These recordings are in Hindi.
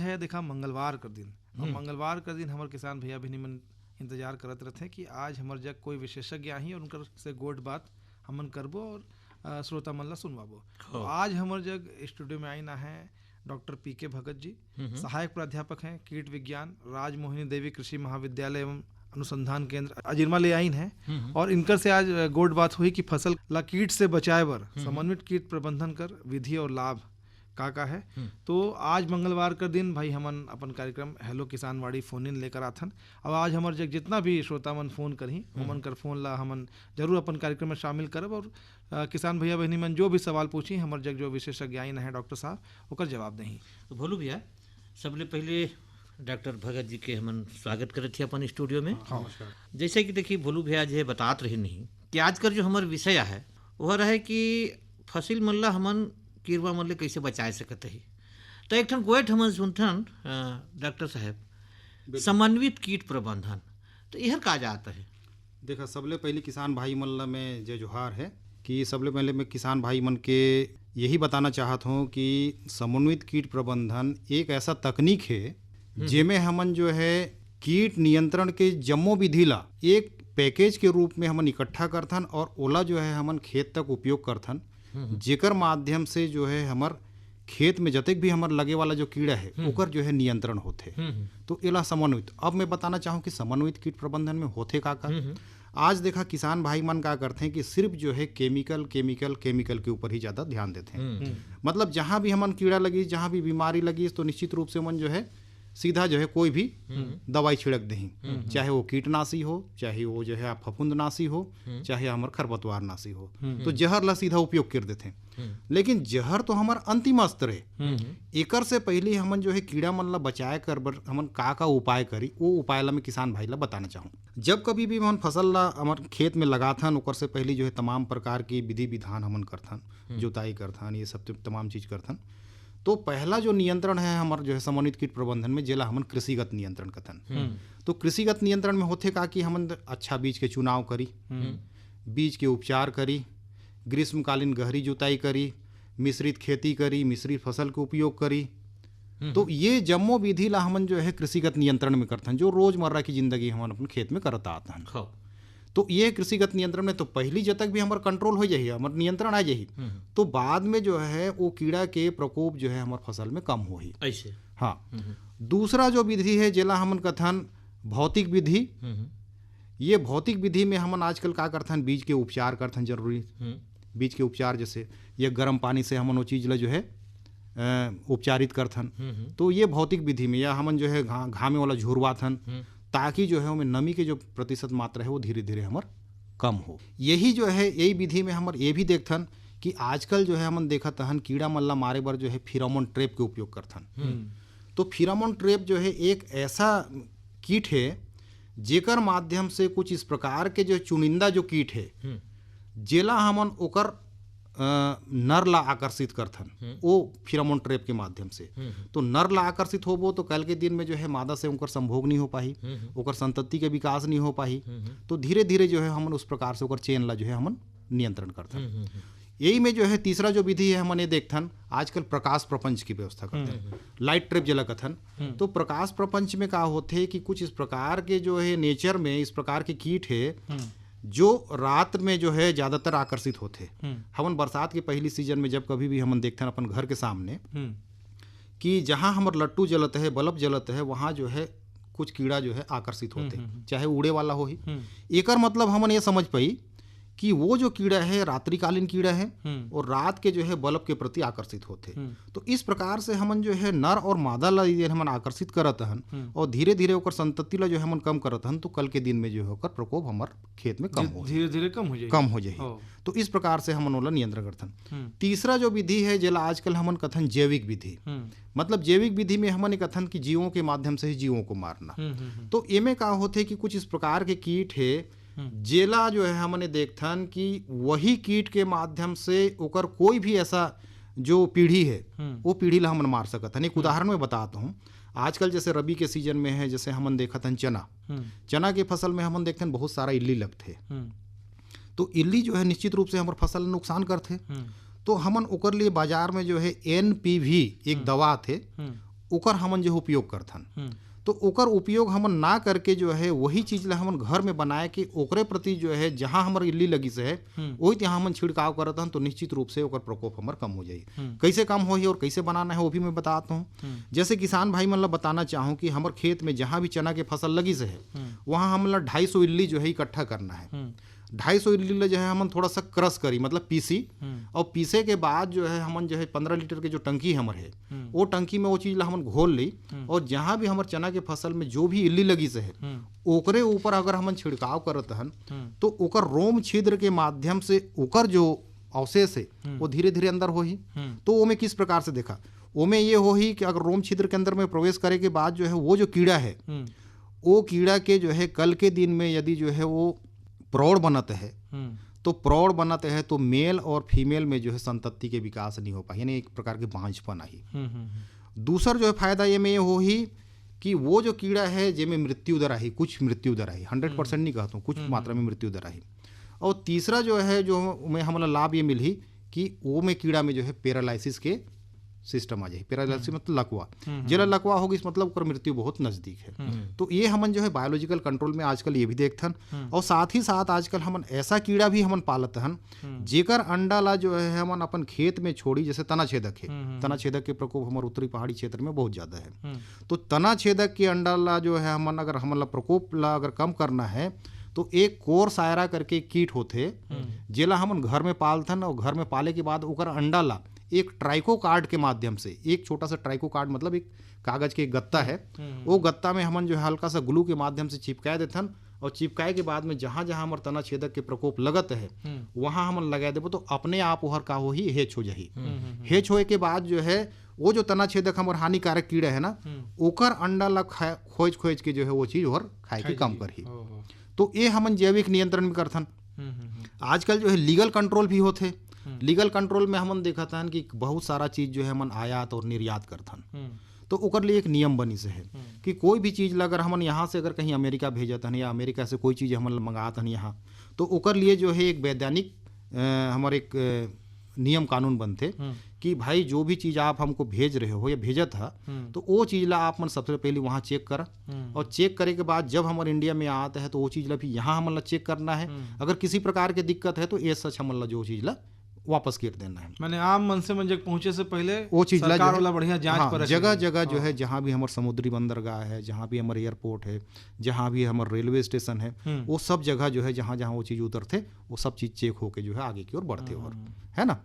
है देखा मंगलवार कर दिन, और मंगलवार कर दिन हमारे किसान भैया बहनी मन इंतजार करत रहते हैं कि आज हमार जग कोई विशेषज्ञ आई और उनकर से गोट बात हमन करबो और श्रोता मन ला सुनवाबो। तो आज हमार जग स्टूडियो में आई ना है डॉक्टर पीके भगत जी, सहायक प्राध्यापक हैं कीट विज्ञान, राजमोहिनी देवी कृषि महाविद्यालय एवं अनुसंधान केंद्र अजिरमा ले आइन है। और इनकर से आज गोट बात हुई कि फसल ला कीट से बचाए बर समन्वित कीट प्रबंधन कर विधि और लाभ का है। तो आज मंगलवार का दिन भाई हमन अपन कार्यक्रम हेलो किसान वाड़ी फोन इन लेकर आथन। अब आज हमार जग जितना भी श्रोता मन फोन करही हमन कर फोन ला हमन जरूर अपन कार्यक्रम में शामिल करब, और किसान भैया बहनी मन जो भी सवाल पूछी हमार जग जो विशेषज्ञ आइन है डॉक्टर साहब ओकर जवाब देही। तो भोलू भैया सबले पहले डॉक्टर भगत जी के हमन स्वागत करत थे अपन स्टूडियो में। जैसे कि देखिए भोलू भैया जो है बतात रही नहीं कि आज कर जो हमार विषय है वह रहे कि फसिल मन ला हमन कीड़वा मन ले कैसे बचाए सकते ही। तो एक ठन गोएठ हमन सुनथन डॉक्टर साहब समन्वित कीट प्रबंधन, तो यह का जाता है? देखा सबले पहले किसान भाई मन ला मैं जो जोहार है कि सबले पहले मैं किसान भाई मन के यही बताना चाहता हूँ कि समन्वित कीट प्रबंधन एक ऐसा तकनीक है जिसमें हमन जो है कीट नियंत्रण के जम्मो विधि ला एक पैकेज के रूप में हमन इकट्ठा करथन और ओला जो है हमन खेत तक उपयोग करथन, जेकर माध्यम से जो है हमर खेत में जतेक भी हमर लगे वाला जो कीड़ा है ओकर जो है नियंत्रण होथे। तो एला समन्वित, अब मैं बताना चाहूँ कि समन्वित कीट प्रबंधन में होथे का आज देखा किसान भाई मन का करते हैं कि सिर्फ जो है केमिकल के ऊपर ही ज़्यादा ध्यान देते हैं। मतलब जहाँ भी हमन कीड़ा लगी, जहाँ भी बीमारी लगी तो निश्चित रूप से मन जो है सीधा जो है कोई भी दवाई छिड़क दही, चाहे वो कीटनाशी हो, चाहे वो जो है फफूंदनाशी हो, चाहे हमार खरपतवार नाशी हो, तो जहर ला सीधा उपयोग कर देते हैं। लेकिन जहर तो हमार अंतिम अस्त्र है। एकर से पहले हमन जो है कीड़ा मन ला बचाए कर बर हमन का उपाय करी, वो उपाय ला मैं किसान भाई ला बताना चाहूँ। जब कभी भी हमन फसल ला हमार खेत में लगाथन ओकर से पहले जो है तमाम प्रकार की विधि विधान हमन करथन, जोताई करथन, ये सब तमाम चीज करथन। तो पहला जो नियंत्रण है हमार जो है समन्वित कीट प्रबंधन में जेला हमन कृषिगत नियंत्रण कथन। तो कृषिगत नियंत्रण में होथे का कि हमन अच्छा बीज के चुनाव करी, बीज के उपचार करी, ग्रीष्मकालीन गहरी जुताई करी, मिश्रित खेती करी, मिश्रित फसल के उपयोग करी। तो ये जम्मो विधि ला हमन जो है कृषिगत नियंत्रण में करथन, जो रोजमर्रा की जिंदगी हमन अपन खेत में करता आते हैं। तो ये कृषिगत नियंत्रण में तो पहली जब तक भी हमारा कंट्रोल हो जाही, हमारा नियंत्रण आ जाही, तो बाद में जो है वो कीड़ा के प्रकोप जो है हमारे फसल में कम होही ऐसे। हाँ, दूसरा जो विधि है जेला हमन कथन भौतिक विधि। ये भौतिक विधि में हमन आजकल का करथन बीज के उपचार करथन जरूरी। बीज के उपचार जैसे ये गर्म पानी से हमन वो चीज ला जो है उपचारित करथन। तो ये भौतिक विधि में या हमन जो है घामे वाला झुरवाथन ताकि जो है उनमें नमी के जो प्रतिशत मात्रा है वो धीरे धीरे हमर कम हो। यही जो है यही विधि में हमर ये भी देखथन कि आजकल जो है हमन देखत हन कीड़ा मल्ला मारे बर जो है फिरामोन ट्रैप के उपयोग करथन। तो फिरामोन ट्रैप जो है एक ऐसा कीट है जेकर माध्यम से कुछ इस प्रकार के जो चुनिंदा जो कीट है जेला हमन ओकर नर ला आकर्षित करथन वो फिरामोन ट्रैप के माध्यम से। तो नर ला आकर्षित होबो तो कल के दिन में जो है मादा से उनकर संभोग नहीं हो पाही, ओकर संतति के विकास नहीं हो पाही। तो धीरे धीरे जो है हमन उस प्रकार से ओकर चेन ला जो है हमन नियंत्रण करथन। यही में जो है तीसरा जो विधि है हमन ये देखथन आजकल प्रकाश प्रपंच की व्यवस्था करते हैं, लाइट ट्रैप जला कथन। तो प्रकाश प्रपंच में का होते कि कुछ इस प्रकार के जो है नेचर में इस प्रकार के कीट है जो रात में जो है ज्यादातर आकर्षित होते। हमन बरसात के पहली सीजन में जब कभी भी हमन देखते हैं अपन घर के सामने कि जहां हमर लट्टू जलत है, बल्ब जलत है, वहां जो है कुछ कीड़ा जो है आकर्षित होते, चाहे उड़े वाला हो ही। एकर मतलब हमन ये समझ पाई कि वो जो कीड़ा है रात्रिकालीन कीड़ा है और रात के जो है बल्ब के प्रति आकर्षित होते। तो इस प्रकार से हमन जो है नर और मादा ला हमन आकर्षित करत हन और धीरे धीरे ओकर संतति ला जो है हमन कम करत हन। तो कल के दिन में जो है ओकर प्रकोप हमार खेत में कम हो, धीरे धीरे कम हो जाए। तो इस प्रकार से हमन ओला नियंत्रण करथन। तीसरा जो विधि है जेला आजकल हमन कथन जैविक विधि। मतलब जैविक विधि में हमन कथन कि जीवों के माध्यम से ही जीवों को मारना। तो एमे का होते कि कुछ इस प्रकार के कीट है जेला जो है हमने देखथन कि वही कीट के माध्यम से ओकर कोई भी ऐसा जो पीढ़ी है वो पीढ़ी ला हमन मार सकत हन। एक उदाहरण में बताता हूँ। आजकल जैसे रबी के सीजन में है, जैसे हमन देखत हन चना के फसल में हमन देखते हैं बहुत सारा इल्ली लगते। तो इल्ली जो है निश्चित रूप से हमारे फसल नुकसान करते। तो हमन ओकर लिए बाजार में जो है NPV एक दवा थे ओकर हमन जो है उपयोग करथन। तो ओकर उपयोग हमन ना करके जो है वही चीज ला हमन घर में बनाए कि ओकरे प्रति जो है जहां हमर इल्ली लगी से है वही त्यहाँ हमन छिड़काव करत हन, तो निश्चित रूप से ओकर प्रकोप हमर कम हो जाई। कैसे कम होही और कैसे बनाना है वो भी मैं बताता हूँ। जैसे किसान भाई मन ला बताना चाहूँ कि हमर खेत में जहाँ भी चना के फसल लगी से है वहाँ हमन ला 250 इल्ली जो है इकट्ठा करना है। 250 इल्ली ला जो है हमन थोड़ा सा क्रश करी, मतलब पीसी, और पीसे के बाद जो है हमन जो है 15 लीटर के जो टंकी हमर है वो टंकी में वो चीज ला हमन घोल ली, और जहाँ भी हमर चना के फसल में जो भी इल्ली लगी से है ओकरे ऊपर अगर हमन छिड़काव करत हन तो ओकर रोम छिद्र के माध्यम से ओकर जो अवशेष है वो धीरे धीरे अंदर होही। तो ओमे किस प्रकार से देखा, ओमे ये होही कि अगर रोम छिद्र के अंदर में प्रवेश करे के बाद जो है वो जो कीड़ा है वो कीड़ा के जो है कल के दिन में यदि जो है वो प्रौढ़ बनत है तो प्रौढ़ बनत है तो मेल और फीमेल में जो है संतति के विकास नहीं हो पाए, यानी एक प्रकार के बांझपन आई। दूसर जो है फायदा ये में हो ही कि वो जो कीड़ा है जेमें मृत्यु दर आई, कुछ मृत्यु दर आई, 100% नहीं कहता हूँ, कुछ मात्रा में मृत्यु दर आई। और तीसरा जो है जो में हमारा लाभ ये मिली कि वो में कीड़ा में जो है पैरालाइसिस के सिस्टम आ जाए। पैरालाइसिस मतलब लकवा, जेला लकवा होगी इस मतलब ओकर मृत्यु बहुत नजदीक है। तो ये हमन जो है बायोलॉजिकल कंट्रोल में आजकल ये भी देखथन, और साथ ही साथ आजकल हमन ऐसा कीड़ा भी हमन पालत हन जेकर अंडा ला जो है हमन अपन खेत में छोड़ी, जैसे तना छेदक है। तना छेदक के प्रकोप हमारे उत्तरी पहाड़ी क्षेत्र में बहुत ज्यादा है। तो तना छेदक के अंडा ला जो है हमन अगर हमन ला प्रकोप ला अगर कम करना है तो एक कोर सायरा करके कीट होते जेला हमन घर में पालथन, और घर में पाले के बाद ओकर अंडा ला एक ट्राइको कार्ड के माध्यम से, एक छोटा सा ट्राइको कार्ड मतलब एक कागज के गत्ता है, वो गत्ता में हमन जो है हल्का सा ग्लू के माध्यम से चिपकाए देथन, और चिपकाए के बाद में जहां जहां हमार तना छेदक के प्रकोप लगत है वहां हमन लगा देबो तो अपने आप ओहर का हो ही हेच हो जाही। हेच होए के बाद जो है वो जो तना छेदक हमार हानिकारक कीड़ा है ना ओकर अंडा ला खोज खोज के जो है वो चीज ओहर खाए के कम करही। तो ये हमन जैविक नियंत्रण में करथन। आजकल जो है लीगल कंट्रोल भी होते। लीगल कंट्रोल में हमन देखत हन कि बहुत सारा चीज जो है हमन आयात और निर्यात करथन, तो ओकर लिए एक नियम बनी से है कि कोई भी चीज अगर हमन यहाँ से अगर कहीं अमेरिका भेजत हन या अमेरिका से कोई चीज हमन मंगात हन यहाँ, तो ओकर लिए जो है एक वैधानिक हमारे एक नियम कानून बनते कि भाई जो भी चीज आप हमको भेज रहे हो या भेजत है तो वो चीज ला आप मन सबसे पहले वहाँ चेक करा, और चेक करे के बाद जब हमारे इंडिया में आता है तो वो चीज ला भी यहाँ हमन ला चेक करना है। अगर किसी प्रकार की दिक्कत है तो ये सच हमन ला जो चीज ला वापस कर देना है। मैंने आम मन से मंजक पहुंचे से पहले वो चीज सरकार वाला बढ़िया जांच पर जगह जगह जो है जहाँ भी हमारे समुद्री बंदरगाह है, जहाँ भी हमारे एयरपोर्ट है, जहाँ भी हमारे रेलवे स्टेशन है, वो सब जगह जो है जहाँ जहाँ वो चीज उतरते वो सब चीज चेक होके जो है आगे की ओर बढ़ते और है ना।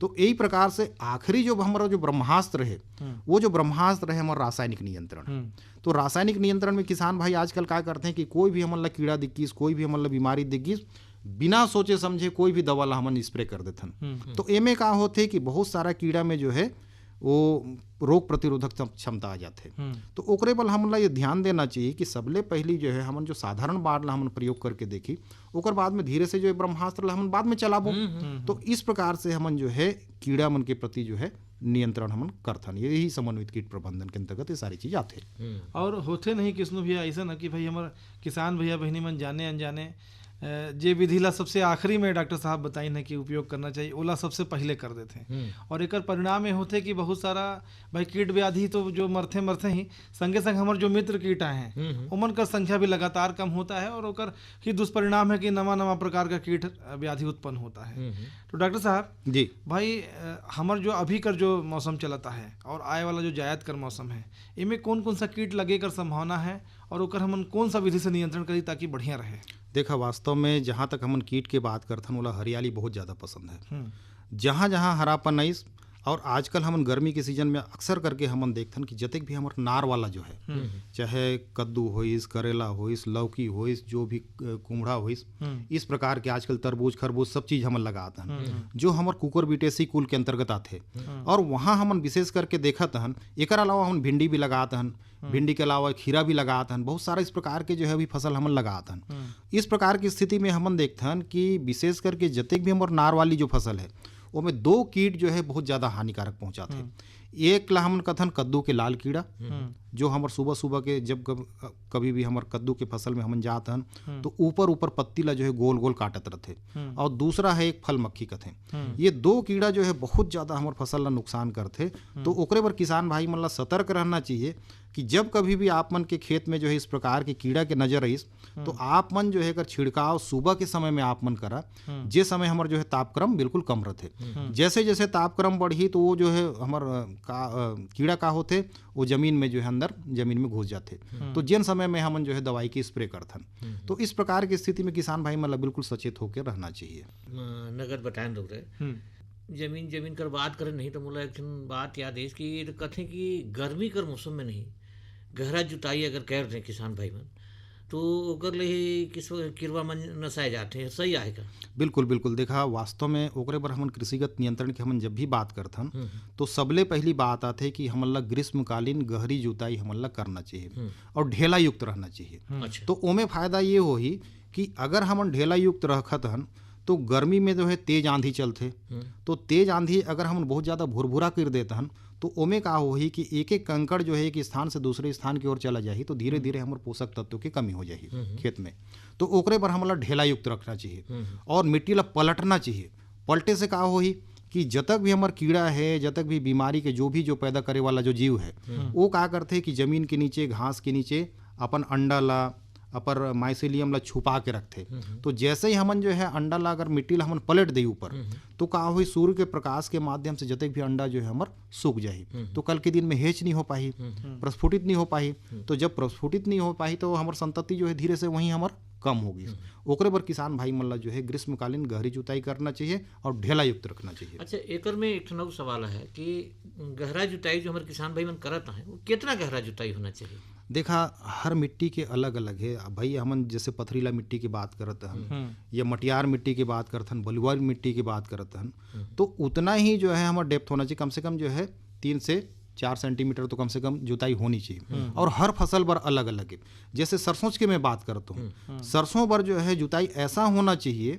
तो यही प्रकार से आखिरी जो हमारा जो ब्रह्मास्त्र है वो जो ब्रह्मास्त्र है हमारा रासायनिक नियंत्रण। तो रासायनिक नियंत्रण में किसान भाई आजकल क्या करते हैं कि कोई भी हमारा कीड़ा दिक्कीस, कोई भी हमारा बीमारी दिक्कीस, बिना सोचे समझे कोई भी दवा ला हमन स्प्रे कर देथन। तो एमे का होते कि बहुत सारा कीड़ा में जो है वो रोग प्रतिरोधक क्षमता आ जाते। तो ओकरे बल हमन ला ये ध्यान देना चाहिए कि सबले पहली जो है हमन जो साधारण बाढ़ ला हमन प्रयोग करके देखी, ओकर बाद में धीरे से जो है ब्रह्मास्त्र ला हमन बाद में चलाबो। तो इस प्रकार से हमन जो है कीड़ा मन के प्रति जो है नियंत्रण हमन करथन। यही समन्वित कीट प्रबंधन के अंतर्गत ये सारी चीज आते। और होते नहीं किसनु भैया ऐसा ना कि भाई हमारे किसान भैया बहनी मन जाने अनजाने जे विधि ला सबसे आखिरी में डॉक्टर साहब बताई है कि उपयोग करना चाहिए ओला सबसे पहले कर देते हैं, और एक परिणाम ये होते कि बहुत सारा भाई कीट व्याधि तो जो मरते ही संगे संग हमारे जो मित्र कीट हैं उमन का संख्या भी लगातार कम होता है, और ओकर ही दुष्परिणाम है कि नवा प्रकार का कीट व्याधि उत्पन्न होता है। तो डॉक्टर साहब जी भाई हमार जो अभी कर जो मौसम चलता है और आए वाला जो जायद कर मौसम है इनमें कौन कौन सा कीट लगे कर संभावना है, और ओकर हमन कौन सा विधि से नियंत्रण करी ताकि बढ़िया रहे। देखा वास्तव में जहाँ तक हमन कीट के बात करथन ओला हरियाली बहुत ज़्यादा पसंद है। जहाँ जहाँ हरापन नहीं, और आजकल हमन गर्मी के सीजन में अक्सर करके हमन देखथन कि जतक भी हमार नार वाला जो है चाहे कद्दू होइस, करेला होइस, लौकी होइस, जो भी कुमड़ा होइस, इस प्रकार के आजकल तरबूज खरबूज सब चीज हमन लगात हन जो हमार कुकुरबिटेसी कुल के अंतर्गत आते। और वहाँ हमन विशेष करके देखत हन, एकर अलावा हम भिंडी भी लगात हन, भिंडी के अलावा खीरा भी लगात हन, बहुत सारा इस प्रकार के जो है अभी फसल हमन लगात हन। इस प्रकार की स्थिति में हमन देखथन कि विशेष करके जतक भी हमार नार वाली जो फसल है वो में दो कीट जो है बहुत ज़्यादा हानिकारक पहुंचाते हैं। एक ला हमन कथन कद्दू के लाल कीड़ा, जो हमर सुबह सुबह के जब कभी भी हमर कद्दू के फसल में हमन जात हन तो ऊपर ऊपर पत्ती ला जो है गोल गोल काटत रहथे। और दूसरा है एक फल मक्खी कथे। ये दो कीड़ा जो है बहुत ज़्यादा हमर फसल ला नुकसान करथे। तो ओकरे बर किसान भाई मन ला सतर्क रहना चाहिए कि जब कभी भी आप मन के खेत में जो है इस प्रकार के कीड़ा के नजर आइस तो आप मन जो है कर छिड़काव सुबह के समय में आप मन करा, जे समय हमर जो है तापक्रम बिल्कुल कम रहथे। जैसे जैसे तापक्रम बढ़ी तो वो जो है हमर कीड़ा का होथे वो जमीन में जो है अंदर जमीन में घुस जाते। तो जिन समय में हमन जो है दवाई की स्प्रे करथन। तो इस प्रकार की स्थिति में किसान भाई मतलब बिल्कुल सचेत होकर रहना चाहिए। नगद बताएं लोग रहे जमीन कर बात करें नहीं तो मोला एक बात याद है कि कथे कि गर्मी कर मौसम में नहीं गहरा जुताई अगर कर रहे किसान भाई मन तो ओकर ले किस किरवा मन नसाए जाते हैं, सही आएगा? बिल्कुल बिल्कुल। देखा वास्तव में ओकरे पर हमन कृषिगत नियंत्रण के हमन जब भी बात करथन तो सबले पहली बात आते है कि हमन ला ग्रीष्मकालीन गहरी जुताई हमन ला करना चाहिए और ढेला युक्त रहना चाहिए। अच्छा। तो ओमे फायदा ये होही कि अगर हमन ढेला युक्त रखत हन तो गर्मी में जो है तेज आंधी चलते। तो तेज आंधी अगर हम बहुत ज़्यादा भुरभुरा कर देते हन तो ओमे का होही कि एक एक कंकड़ जो है एक स्थान से दूसरे स्थान की ओर चला जाही तो धीरे धीरे हमारे पोषक तत्वों की कमी हो जाही खेत में। तो ओकरे पर हमला ढेला युक्त रखना चाहिए और मिट्टी ला पलटना चाहिए। पलटे से का होही कि जब तक भी हमार कीड़ा है, जब तक भी बीमारी के जो पैदा करे वाला जो जीव है वो का करते कि जमीन के नीचे घास के नीचे अपन अंडा ला अपर माइसेलियम ला छुपा के रखते। तो जैसे ही हमन जो है अंडा ला अगर मिट्टी ला हमन पलट दे ऊपर तो का हुई सूर्य के प्रकाश के माध्यम से जतक भी अंडा जो है हमर सूख जाही। तो कल के दिन में हेच नहीं हो पाही, प्रस्फुटित नहीं हो पाही। तो जब प्रस्फुटित नहीं हो पाही तो हमर संतति जो है धीरे से वहीं हमर कम होगी। ओकरे पर किसान भाई मन ला जो है ग्रीष्मकालीन गहरी जुताई करना चाहिए और ढेला युक्त रखना चाहिए। अच्छा, एकर में एक नौ सवाल है कि गहरा जुताई जो हमारे किसान भाई मन करत है वो कितना गहरा जुताई होना चाहिए? देखा हर मिट्टी के अलग अलग है भाई। हमन जैसे पथरीला मिट्टी की बात करत हन या मटियार मिट्टी की बात करत हन, बलुआ मिट्टी की बात करत हन तो उतना ही जो है हमारा डेप्थ होना चाहिए। कम से कम जो है 3 से 4 सेंटीमीटर तो कम से कम जुताई होनी चाहिए। और हर फसल पर अलग अलग है। जैसे सरसों की मैं बात करता हूँ, सरसों पर जो है जुताई ऐसा होना चाहिए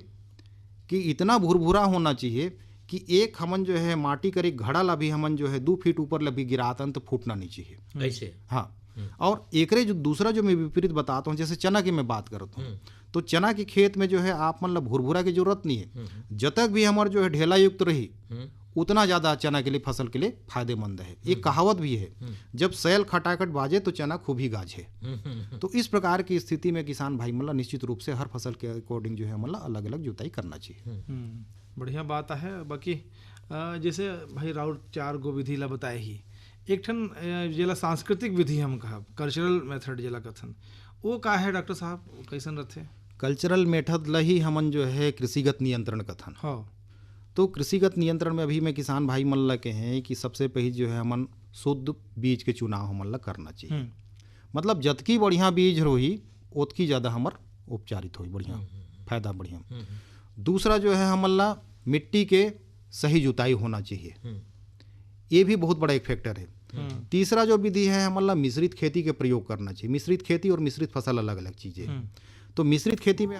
कि इतना भुरभुरा होना चाहिए कि एक हमन जो है माटी करे घड़ा ला भी हमन जो है 2 फीट ऊपर ला भी गिरातन तो फूटना नहीं चाहिए ऐसे। हाँ। और एकरे जो दूसरा जो मैं विपरीत बताता हूँ, जैसे चना की मैं बात करता हूँ तो चना के खेत में जो है आप मतलब भुरभुरा की जरूरत नहीं है। जब तक भी हमारे जो है ढेला युक्त रही उतना ज़्यादा चना के लिए फसल के लिए फायदेमंद है। एक कहावत भी है, जब सैल खटाखट बाजे तो चना खूब ही गाजे। तो इस प्रकार की स्थिति में किसान भाई मतलब निश्चित रूप से हर फसल के अकॉर्डिंग जो है मतलब अलग अलग जुताई करना चाहिए। बढ़िया बात है। बाकी जैसे भाई राउत 4 गो विधि ला बताए ही, एक ठन जेला सांस्कृतिक विधि हम कहब कल्चरल मेथड जेला कथन, वो का है डॉक्टर साहब, कैसन रहते? कल्चरल मेथड ला ही हमन जो है कृषिगत नियंत्रण कथन। हाँ। तो कृषिगत नियंत्रण में अभी मैं किसान भाई मन ला के हैं कि सबसे पहले जो है हमन शुद्ध बीज के चुनाव हमन ला करना चाहिए। मतलब जतकी बढ़िया बीज होही उतकी ज़्यादा हमर उपचारित होई बढ़िया फायदा बढ़िया। दूसरा जो है हमन ला मिट्टी के सही जुताई होना चाहिए, ये भी बहुत बड़ा एक फैक्टर है। तीसरा जो विधि है हमन ला मिश्रित खेती के प्रयोग करना चाहिए। मिश्रित खेती और मिश्रित फसल अलग अलग चीज़ें। तो मिश्रित खेती में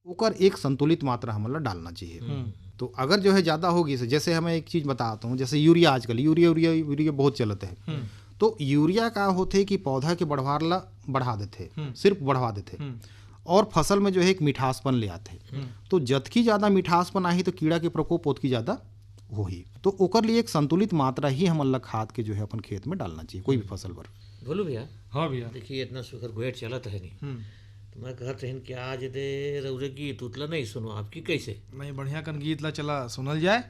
ओकर एक संतुलित मात्रा हमन ला डालना चाहिए। तो अगर जो है ज़्यादा होगी, जैसे हमें एक चीज़ बताता हूँ, जैसे यूरिया आजकल यूरिया बहुत चलते हैं। तो यूरिया का होते कि पौधा के बढ़वार ला बढ़ा देते, सिर्फ बढ़वा देते और फसल में जो है एक मिठासपन ले आते। तो जतकी ज़्यादा मिठासपन आई तो कीड़ा के प्रकोप उतकी ज़्यादा हो ही। तो ओकर लिए एक संतुलित मात्रा ही हमन ला खाद के जो है अपन खेत में डालना चाहिए कोई भी फसल पर। बोलू भैया। हाँ भैया। देखिए इतना सुखर गोएट चलत है नहीं तो मैं कहत रहन कि आज दे रौरे गीत उतला नहीं सुनो आपकी कैसे। नहीं बढ़िया कन गीत ला चला सुनल जाए।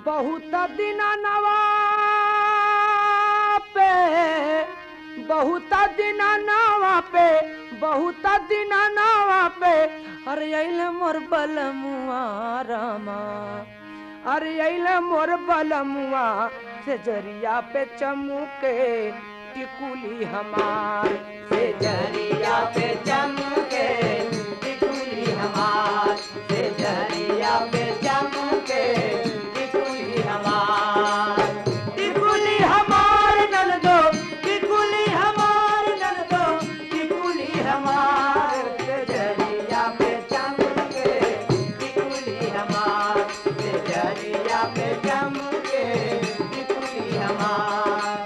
बहुत दिन नवा पे बहुत दिन नवा पे बहुत दिन नवा पे अरे अइले मोर बलमुआ रामा अरे अइले मोर बलमुआ से जरिया पे चमके टिकुली हमार से जरिया पे चमके टिकुली हमार से जरिया पे चमके टिकुली हमार ननदो टिकुली हमार ननदो टिकुली हमार से जरिया पे चमके टिकुली हमार से जरिया पे चमके टिकुली हमार।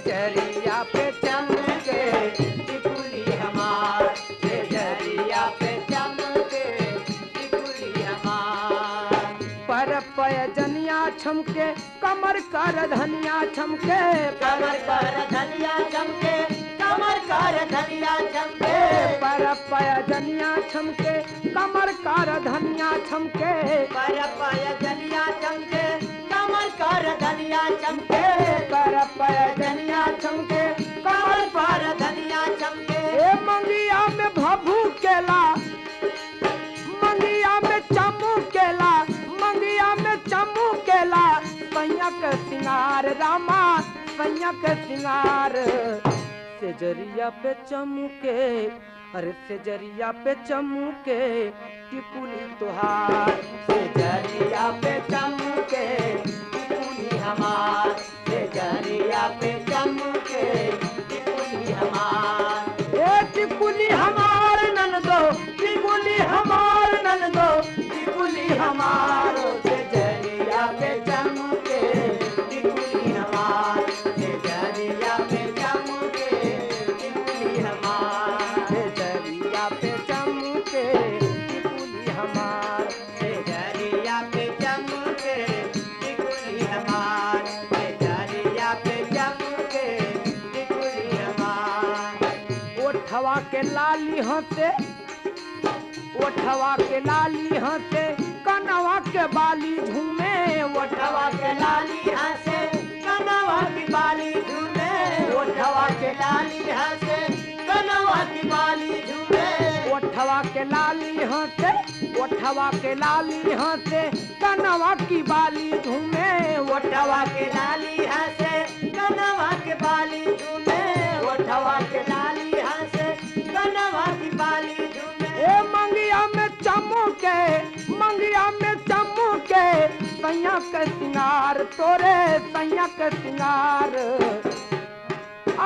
जरिया पे चमके टिकुली हमार से जरिया पे चमके टिकुली हमार। पर पयजनिया छमके कमर कर धनिया छमके कमर कर धनिया छमके कमर कर धनिया छमके पर पयजनिया छमके कमर कर धनिया छमके पर पयजनिया छमके कमर कर धनिया चमके कर पयजनिया चमके कमर पर धनिया चमके ए मंगिया में भभू केला मंगिया में चमू केला मंगिया में चमू केला सैया के सिंगार रामा सैया के सिंगार से जरिया पे चमके अरे से जरिया पे चमके टिकुली तुहार से जरिया पे चमके टिकुली हमार से जरिया पे चमके टिकुली हमार। ए टिकुली हमार ननदो टिकुली हमार ननदो टिकुली हमार से जरिया पे चमके टिकुली हमार से जरिया पे चमके टिकुली हमार से जरिया पे चमके टिकुली हमार से जरिया पे चमके टिकुली हमार से जरिया पे चमके टिकुली हमार। ओठवा के लाली हंसे ओठवा के लाली हंसे कनवा के बाली झूमे ओठवा के लाली हंसे कनवा की बाली झूमे ओठवा के लाली हंसे कनवा की बाली झूमे ओठवा के लाली हंसे ओठवा के लाली हंसे कनवा की बाली झूमे ओठवा के लाली हंसे कनवा के बाली झूमे ओठवा के लाली हंसे कनवा की बाली झूमे। ए मंगिया में चमके मंगिया में चमके सैया के सिंगार तोरे सैया के सिंगार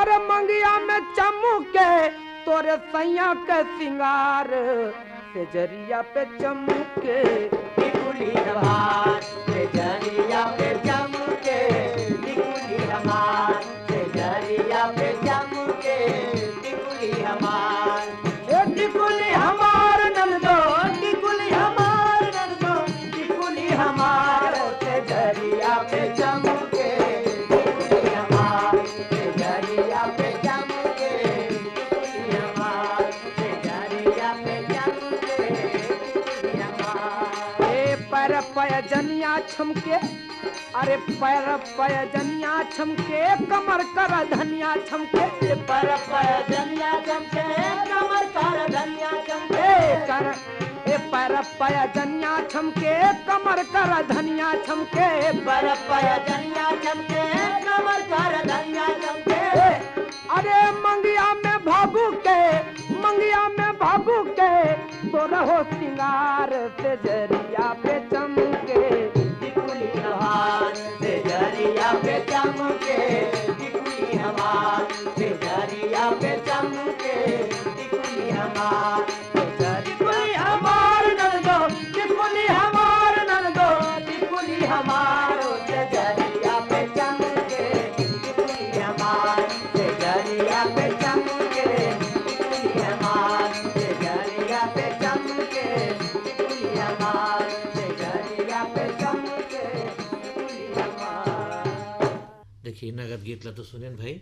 अरे मंगिया में चमके तोरे सैया के सिंगार से जरिया पे चमके टिकुली हमार से जरिया पे चमके टिकुली हमार से जरिया पे चमके टिकुली हमार। ए टिकुली हमार ननदो टिकुली हमार ननदो टिकुली हमार से जरिया पे चमके टिकुली हमार से जरिया पे चमके टिकुली हमार से जरिया पे चमके टिकुली हमार। ए पर पयजनिया छमके अरे पैर पयजनिया छमके कमर कर धनिया छमके पर पयजनिया छमके कमर कर धनिया छमके कर ए पैर पया जनिया छमके कमर कर धनिया छमके पैर पया जनिया छमके कमर कर धनिया छमके अरे मंगिया में भाबू के तो रहो सिंगार से जरिया पे चमके टिकुली हमार से जरिया पे चमके टिकुली हमार से जरिया पे चमके टिकुली हमार टिकुली हमार नंदो टिकुली हमार नंदो टिकुली हमार से जरिया पे चमके टिकुली हमार से जरिया पे चमके टिकुली हमार से जरिया पे चमके टिकुली हमार से जरिया पे चमके टिकुली हमार। देखिए नगद गीत ला तो सुनेन भाई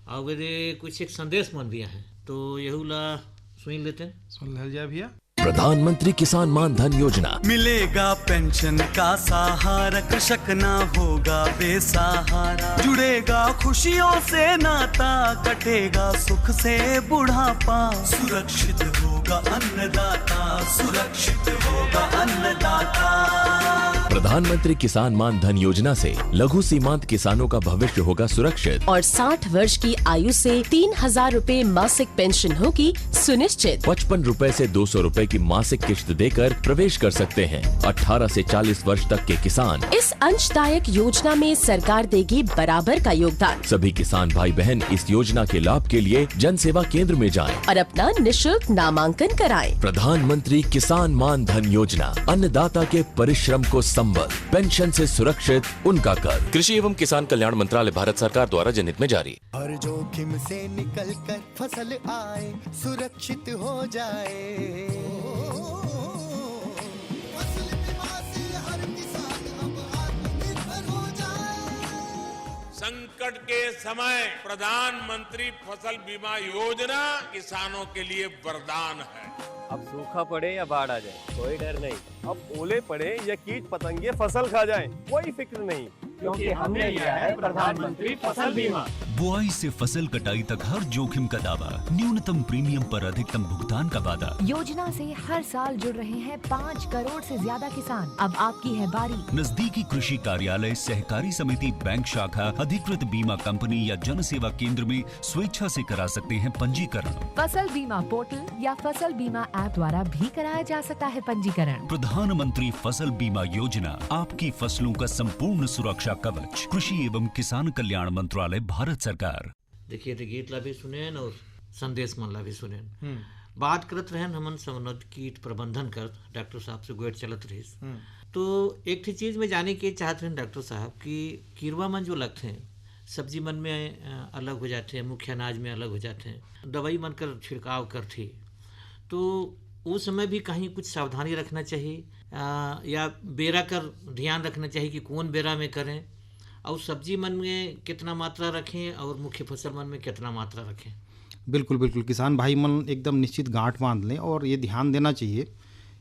और मेरे कुछ एक संदेश मन भी है तो यहू ला सुन लेते हैं। सुन ले जाए भैया। प्रधानमंत्री किसान मान धन योजना मिलेगा पेंशन का सहारा कृषक ना होगा बेसहारा जुड़ेगा खुशियों से नाता कटेगा सुख से बुढ़ापा सुरक्षित होगा अन्नदाता सुरक्षित होगा अन्नदाता। प्रधानमंत्री किसान मान धन योजना से लघु सीमांत किसानों का भविष्य होगा सुरक्षित और 60 वर्ष की आयु से 3,000 रूपए मासिक पेंशन होगी सुनिश्चित। 55 रूपए से 200 रूपए की मासिक किश्त देकर प्रवेश कर सकते हैं 18 से 40 वर्ष तक के किसान। इस अंशदायक योजना में सरकार देगी बराबर का योगदान। सभी किसान भाई बहन इस योजना के लाभ के लिए जन सेवा केंद्र में जाएं और अपना निशुल्क नामांकन कराएं। प्रधानमंत्री किसान मान धन योजना अन्नदाता के परिश्रम को संबल पेंशन से सुरक्षित उनका कर। कृषि एवं किसान कल्याण मंत्रालय भारत सरकार द्वारा जनहित में जारी। हर जोखिम से निकल कर फसल आए सुरक्षित हो जाए फसल बीमा से हर किसान अब आत्मनिर्भर हो जाए। संकट के समय प्रधानमंत्री फसल बीमा योजना किसानों के लिए वरदान है। अब सूखा पड़े या बाढ़ आ जाए कोई डर नहीं, अब ओले पड़े या कीट पतंगे फसल खा जाए कोई फिक्र नहीं, क्योंकि हमने लिया है प्रधानमंत्री फसल बीमा। बुआई से फसल कटाई तक हर जोखिम का दावा, न्यूनतम प्रीमियम पर अधिकतम भुगतान का वादा। योजना से हर साल जुड़ रहे हैं 5 करोड़ से ज्यादा किसान। अब आपकी है बारी। नजदीकी कृषि कार्यालय, सहकारी समिति, बैंक शाखा, अधिकृत बीमा कंपनी या जन सेवा केंद्र में स्वेच्छा से करा सकते हैं पंजीकरण। फसल बीमा पोर्टल या फसल बीमा ऐप द्वारा भी कराया जा सकता है पंजीकरण। प्रधानमंत्री फसल बीमा योजना, आपकी फसलों का संपूर्ण सुरक्षा कवच। कृषि एवं किसान कल्याण मंत्रालय, भारत सरकार। देखिए तो गीत ला भी सुने और संदेश मन ला भी सुने। बात करत रहन हमन समन्वित कीट प्रबंधन कर डॉक्टर साहब से गोट चलत रहिस। तो एक थी चीज में जाने के चाहते हैं डॉक्टर साहब कि कीड़वा मन जो लगते हैं सब्जी मन में अलग हो जाते हैं, मुख्य अनाज में अलग हो जाते हैं, दवाई मन कर छिड़काव कर थी तो उस समय भी कहीं कुछ सावधानी रखना चाहिए या बेरा कर ध्यान रखना चाहिए कि कौन बेरा में करें और सब्जी मन में कितना मात्रा रखें और मुख्य फसल मन में कितना मात्रा रखें। बिल्कुल बिल्कुल किसान भाई मन एकदम निश्चित गांठ बांध लें और ये ध्यान देना चाहिए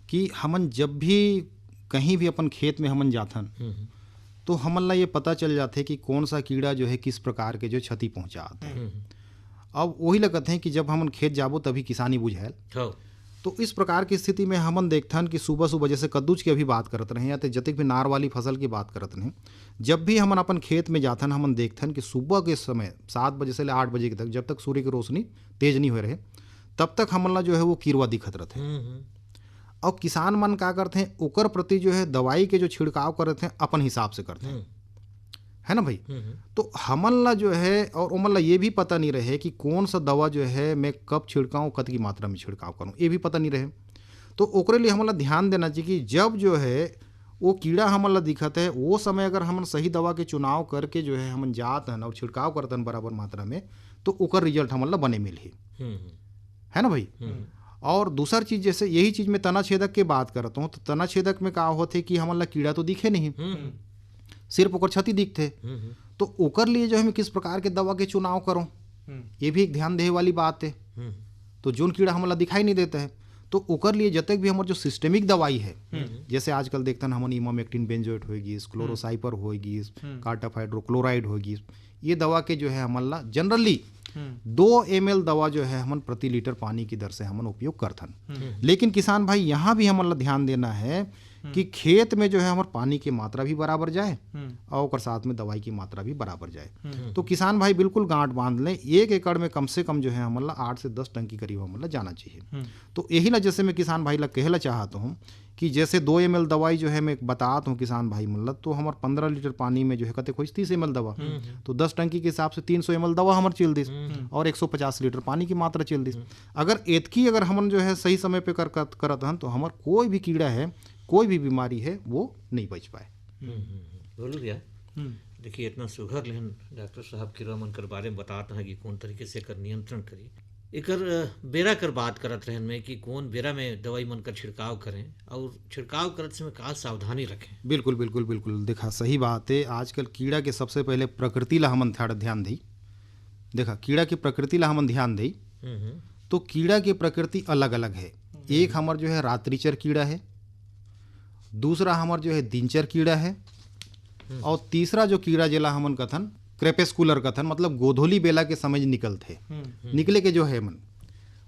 कि हमन जब भी कहीं भी अपन खेत में हमन जाथन तो हमन ला ये पता चल जाते कि कौन सा कीड़ा जो है किस प्रकार के जो क्षति पहुँचाते हैं। अब वही लगते हैं कि जब हमन खेत जाबो तभी किसानी बुझाएल। तो इस प्रकार की स्थिति में हमन देखथन कि सुबह सुबह जैसे कद्दूच की अभी बात करत रहे या तो जतिक भी नार वाली फसल की बात करत रहे, जब भी हमन अपन खेत में जाथन हमन देखथन कि सुबह के समय 7 बजे से 8 बजे तक जब तक सूर्य की रोशनी तेज नहीं हो रहे तब तक हमन ला जो है वो कीड़वा दिखत रहते हैं। और किसान मन का करते हैं ओकर प्रति जो है दवाई के जो छिड़काव करते हैं अपन हिसाब से करते हैं, है ना भाई। तो हमन ला जो है और उमन ला ये भी पता नहीं रहे कि कौन सा दवा जो है मैं कब छिड़काऊँ, कत की मात्रा में छिड़काव करूँ, ये भी पता नहीं रहे। तो ओकरे लिए हमन ला ध्यान देना चाहिए कि जब जो है वो कीड़ा हमन ला दिखत है वो समय अगर हमन सही दवा के चुनाव करके जो है हमन जात हन और छिड़काव करते हैं बराबर मात्रा में तो ओकर रिजल्ट हमन ला बने मिली, है ना भाई। और दूसर चीज जैसे यही चीज में तना छेदक के बात करता हूँ तो तना छेदक में का होते कि हमन ला कीड़ा तो दिखे नहीं, सिर्फ ओकर क्षति दिखते। तो ओकर लिए जो है किस प्रकार के दवा के चुनाव करो ये भी एक ध्यान देने वाली बात है। तो जोन कीड़ा हमला दिखाई नहीं देता है तो ओकर लिए जतक भी हमारे जो सिस्टेमिक दवाई है जैसे आजकल देखते हैं हमन इमामेक्टिन बेंजोएट होगी, क्लोरोसाइपर होगी, कार्टाफ हाइड्रोक्लोराइड होगी, ये दवा के जो है हमला जनरली 2 ml दवा जो है हमन प्रति लीटर पानी की दर से हमन उपयोग करथन। लेकिन किसान भाई यहाँ भी हमन ला ध्यान देना है कि खेत में जो है हमारे पानी की मात्रा भी बराबर जाए और ओकर साथ में दवाई की मात्रा भी बराबर जाए। तो किसान भाई बिल्कुल गांठ बांध लें, 1 एकड़ में कम से कम जो है हमन ला 8 से 10 टन के करीब हमन ला जाना चाहिए। तो यही ला जैसे मैं किसान भाई ला कहला चाहता हूँ कि जैसे 2 ml दवाई जो है मैं बताता हूँ किसान भाई मतलब, तो हमारे 15 लीटर पानी में जो है कहते कुछ 30 ml दवा, तो 10 टंकी के हिसाब से 300 ml दवा हमारे चिल दिस और 150 लीटर पानी की मात्रा चिल दिस। अगर एतकी अगर हमन जो है सही समय पे करत हन तो हमार कोई भी कीड़ा है, कोई भी बीमारी है वो नहीं बच पाए। बोलू भैया, देखिए इतना सुघर लेकिन डॉक्टर साहब कीड़ा मन कर बारे में बताते हैं कि कौन तरीके से कर नियंत्रण करी। एकर बेरा कर बात करत रहन में कि कौन बेरा में दवाई मन कर छिड़काव करें और छिड़काव करत समय का सावधानी रखें। बिल्कुल बिल्कुल बिल्कुल, देखा सही बात है। आजकल कीड़ा के सबसे पहले प्रकृति ला हमन ध्यान दी। देखा कीड़ा की प्रकृति ला हमन ध्यान दी तो कीड़ा की प्रकृति अलग अलग है। एक हमार जो है रात्रिचर कीड़ा है, दूसरा हमार जो है दिनचर कीड़ा है, और तीसरा जो कीड़ा जिला हमन कथन क्रेपेस्कुलर कथन, मतलब गोधूली बेला के समय निकलते निकले के जो है मन,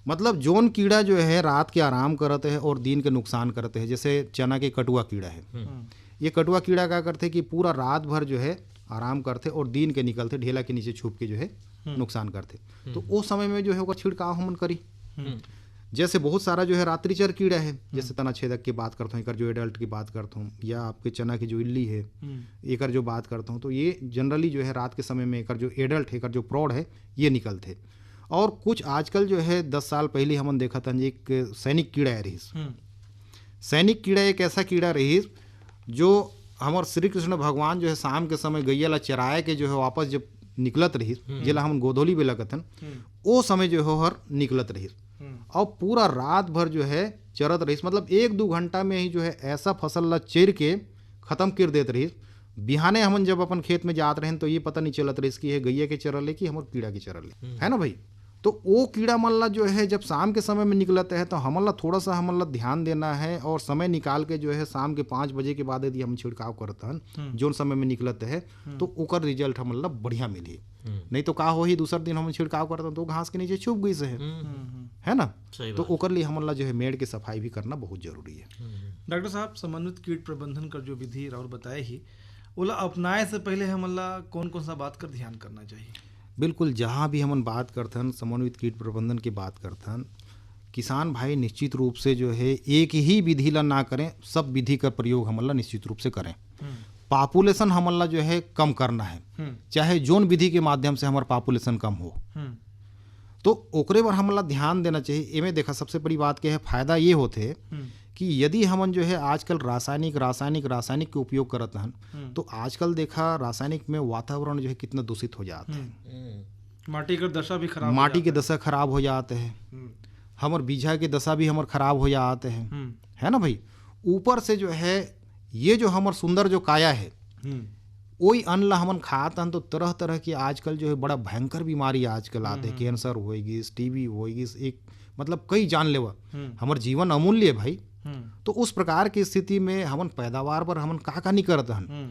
मतलब जोन कीड़ा जो है रात के आराम करते हैं और दिन के नुकसान करते हैं। जैसे चना के कटुआ कीड़ा है, ये कटुआ कीड़ा क्या करते कि पूरा रात भर जो है आराम करते और दिन के निकलते ढेला के नीचे छुप के जो है नुकसान करते। तो उस समय में जो है वो छिड़काव हमन करी। जैसे बहुत सारा जो है रात्रिचर कीड़ा है, जैसे तना छेदक की बात करता हूँ, एक जो एडल्ट की बात करता हूँ, या आपके चना की जो इल्ली है एक जो बात करता हूँ, तो ये जनरली जो है रात के समय में एक जो एडल्ट है, एक जो प्रौढ़ है, ये निकलते। और कुछ आजकल जो है 10 साल पहले हमन देखा था एक सैनिक कीड़ा है रहीस। सैनिक कीड़ा एक ऐसा कीड़ा रहीस जो हमार श्री कृष्ण भगवान जो है शाम के समय गैया ला चराए के जो है वापस जब निकलत रहीस, जिला हम गोधूली बेला कथन, वो समय जो है हर निकलत रहीस और पूरा रात भर जो है चरत रहीस। मतलब 1-2 घंटा में ही जो है ऐसा फसल ला चेर के खत्म कर देते रहीस। बिहाने हमन जब अपन खेत में जात रहे तो ये पता नहीं चलत रहीस कि है गैया के चरल है कि हमर कीड़ा के चरल है ना भाई। तो वो कीड़ा मन ला जो है जब शाम के समय में निकलते हैं तो हमन ला थोड़ा सा हमन ला ध्यान देना है और समय निकाल के जो है शाम के 5 बजे के बाद यदि हम छिड़काव करते हैं जोन समय में निकलते हैं तो ओकर रिजल्ट हमन ला बढ़िया मिली। नहीं तो का हो ही दूसर दिन हम छिड़काव करते हैं तो घास के नीचे छुप गई से है ना। तो ओकर लिए हमन ला जो है मेड़ की सफाई भी करना बहुत जरूरी है। डॉक्टर साहब, समन्वित कीट प्रबंधन कर जो विधि और बताए ही ओला अपनाए से पहले हमन ला कौन कौन सा बात कर ध्यान करना चाहिए? बिल्कुल, जहाँ भी हमन बात करथन समन्वित कीट प्रबंधन की बात करथन, किसान भाई निश्चित रूप से जो है एक ही विधि ला ना करें, सब विधि का प्रयोग हमन ला निश्चित रूप से करें। पॉपुलेशन हमन ला जो है कम करना है, चाहे जोन विधि के माध्यम से हमारा पॉपुलेशन कम हो तो ओकरे पर हमन ला ध्यान देना चाहिए। एमे देखा सबसे बड़ी बात क्या है, फायदा ये होते कि यदि हमन जो है आजकल रासायनिक के उपयोग करत हन तो आजकल देखा रासायनिक में वातावरण जो है कितना दूषित हो जाता है, माटी की दशा भी खराब, माटी की दशा खराब हो जाते हैं, हमर बीजा के दशा भी हमर खराब हो जाते हैं, है ना भाई। ऊपर से जो है ये जो हमर सुंदर जो काया है वही अन्न ला हमन खात हन तो तरह तरह की आजकल जो है बड़ा भयंकर बीमारी आजकल आते हैं, कैंसर होएगी, टीबी होएगी, एक मतलब कई जानलेवा। हमर जीवन अमूल्य है भाई। तो उस प्रकार की स्थिति में हमन पैदावार पर हमन का नहीं करत हन।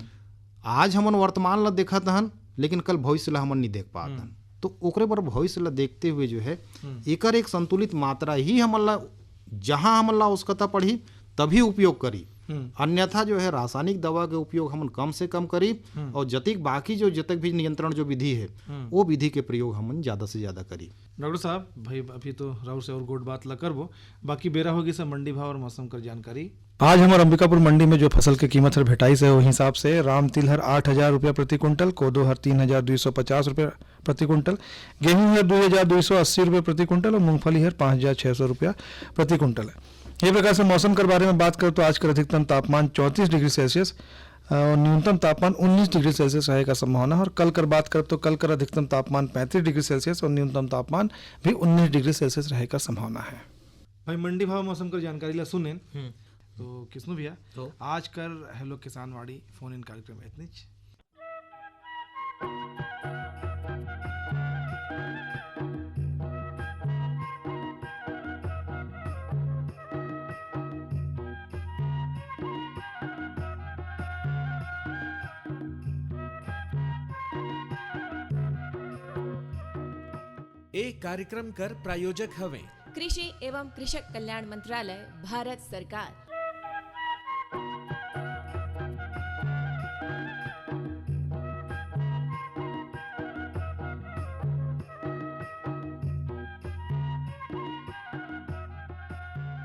आज हमन वर्तमान ला देखत हन लेकिन कल भविष्य ला हमन नहीं देख पात हन। तो ओकरे पर भविष्य ला देखते हुए जो है एकर एक संतुलित मात्रा ही हमन ला जहां हमन ला आवश्यकता पड़ी तभी उपयोग करी, अन्यथा जो है रासायनिक दवा के उपयोग हमन कम से कम करी और जतिक बाकी जो जतक भी नियंत्रण जो विधि है वो विधि के प्रयोग हमन ज्यादा से ज्यादा करी। डॉक्टर साहब भाई अभी तो राउर से और गोट बात ला करबो, बाकी बेरा होगी सब मंडी भाव और मौसम कर जानकारी। आज हमारे अंबिकापुर मंडी में जो फसल की कीमत है भेटाई से वो हिसाब से राम तिलहर 8,000 रुपया प्रति क्विंटल, कोदो हर 3,250 रुपया प्रति क्विंटल, गेहूं हर 2,280 रुपये प्रति क्विंटल और मूंगफली हर 5,600 रुपया प्रति क्विंटल है। ये प्रकार से मौसम के बारे में बात करें तो आज का अधिकतम तापमान 34 डिग्री सेल्सियस और न्यूनतम तापमान 19 डिग्री सेल्सियस रहे का संभावना है। और कल कर बात करें तो कल कर अधिकतम तापमान 35 डिग्री सेल्सियस और न्यूनतम तापमान भी 19 डिग्री सेल्सियस रहे का संभावना है। भाई मंडी भाव मौसम कर जानकारी ला सुने तो किसनु भैया तो आज कर हेलो किसान वाड़ी फोन इन कार्यक्रम इतनी ए कार्यक्रम कर प्रायोजक हवे कृषि एवं कृषक कल्याण मंत्रालय भारत सरकार।